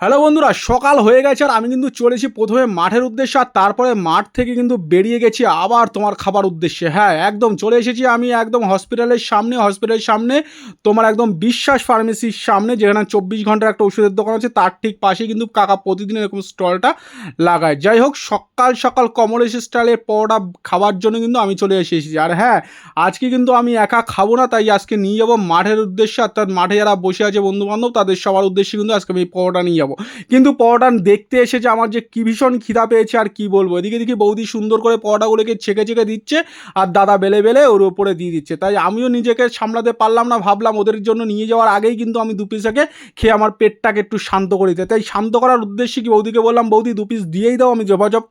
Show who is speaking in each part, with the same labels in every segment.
Speaker 1: Hello বন্ধুরা, সকাল হয়ে গেছে আর আমি কিন্তু চলেছি প্রথমে মাঠের উদ্দেশ্যে, আর তারপরে মাঠ থেকে কিন্তু বেরিয়ে গেছি আবার তোমার খাবার উদ্দেশ্যে। হ্যাঁ, একদম চলে এসেছি আমি একদম হসপিটালের সামনে তোমার একদম বিশ্বাস ফার্মেসির সামনে, যেখানে 24 ঘন্টার একটা ওষুধের দোকান আছে, তার ঠিক পাশেই কিন্তু কাকা প্রতিদিন এরকম স্টলটা লাগায়। যাই হোক, সকাল সকাল কমলেশ স্টাইলের পরোটা খাবার জন্য কিন্তু আমি চলে এসেছি। আর হ্যাঁ, আজকে কিন্তু আমি একা খাবো না, তাই আজকে নিয়ে যাবো মাঠের উদ্দেশ্যে, অর্থাৎ মাঠে যারা বসে আছে বন্ধু বান্ধব তাদের সবার উদ্দেশ্যে কিন্তু আজকে আমি এই পরোটা নিয়ে যাবো। কিন্তু পরোটা দেখতে এসে যে আমার যে কি ভীষণ খিদা পেয়েছে আর কি বলবো। এদিকে দেখি বৌদি সুন্দর করে পরোটাগুলোকে ছেঁকে ছেঁকে দিচ্ছে, আর দাদা বেলে বেলে ওর উপরে দিয়ে দিচ্ছে। তাই আমিও নিজেকে সামলাতে পারলাম না, ভাবলাম ওদের জন্য নিয়ে যাওয়ার আগেই কিন্তু আমি 2 পিস আগে খেয়ে আমার পেটটাকে একটু শান্ত করে দিতে। তাই শান্ত করার উদ্দেশ্যে কি বৌদিকে বললাম, বৌদি 2 পিস দিয়েই দাও, আমি জবাজব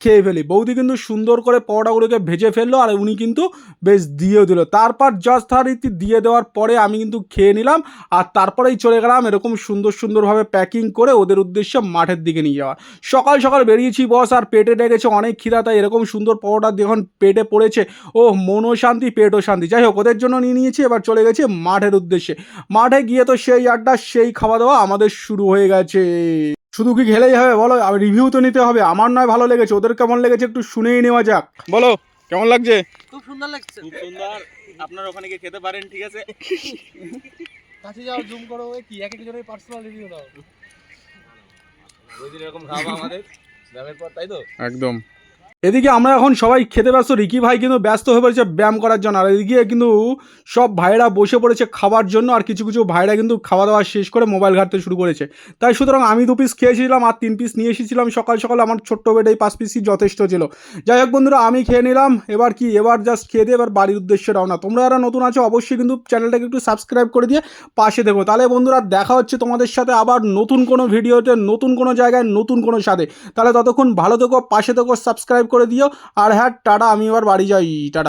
Speaker 1: খেয়ে ফেলি। বৌদি কিন্তু সুন্দর করে পরোটাগুলোকে ভেজে ফেললো, আর উনি কিন্তু বেশ দিয়েও দিল। তারপর যথারীতি দিয়ে দেওয়ার পরে আমি কিন্তু খেয়ে নিলাম, আর তারপরেই চলে গেলাম এরকম সুন্দর সুন্দরভাবে প্যাকিং করে ওদের উদ্দেশ্যে মাঠের দিকে নিয়ে যাওয়া। সকাল সকাল বেরিয়েছি বস, আর পেটে ডেকেছে অনেক খিদা, তাই এরকম সুন্দর পরোটা যখন পেটে পড়েছে, ও মনও শান্তি পেটও শান্তি। যাই হোক, ওদের জন্য নিয়ে নিয়েছি, এবার চলে গেছি মাঠের উদ্দেশ্যে। মাঠে গিয়ে তো সেই আড্ডা, সেই খাওয়া দাওয়া আমাদের শুরু হয়ে গেছে। শুধু কি খেলেই হবে বলো, রিভিউ তো নিতে হবে। আমার নয় ভালো লেগেছে, ওদের কেমন লেগেছে একটু শুনেই নেওয়া যাক। বলো কেমন লাগছে?
Speaker 2: খুব সুন্দর লাগছে।
Speaker 3: খুব সুন্দর। আপনার ওখানে গিয়ে খেতে পারেন, ঠিক আছে?
Speaker 2: কাছে যাও, জুম করো, কি এক এক জনের পার্সোনাল রিভিউ দাও।
Speaker 3: ওই দিন এরকম খাওয়া আমাদের ব্যায়ামের পর, তাই তো?
Speaker 1: একদম। এদিকে আমরা এখন সবাই খেতে ব্যস্ত, রিকি ভাই কিন্তু ব্যস্ত হয়ে পড়েছে ব্যায়াম করার জন্য, আর এদিকে কিন্তু সব ভাইরা বসে পড়েছে খাবার জন্য, আর কিছু কিছু ভাইরা কিন্তু খাওয়া দাওয়া শেষ করে মোবাইল ঘাঁটতে শুরু করেছে। তাই সুতরাং আমি 2 পিস খেয়েছিলাম আর 3 পিস নিয়ে এসেছিলাম সকাল সকাল। আমার ছোট্ট বেডে 5 পিসই যথেষ্ট ছিল। যাই হোক বন্ধুরা, আমি খেয়ে নিলাম। এবার জাস্ট খেয়ে দিয়ে এবার বাড়ির উদ্দেশ্যে রওনা। তোমরা যারা নতুন আছো অবশ্যই কিন্তু চ্যানেলটাকে একটু সাবস্ক্রাইব করে দিয়ে পাশে দেখো। তাহলে বন্ধুরা দেখা হচ্ছে তোমাদের সাথে আবার নতুন কোনো ভিডিওতে, নতুন কোনো জায়গায়, নতুন কোনো সাথে। তাহলে ততক্ষণ ভালো থেকো, পাশে থেকো, সাবস্ক্রাইব করে দিও। আর হ্যাঁ, টাটা, আমি এবার বাড়ি যাই, টাটা।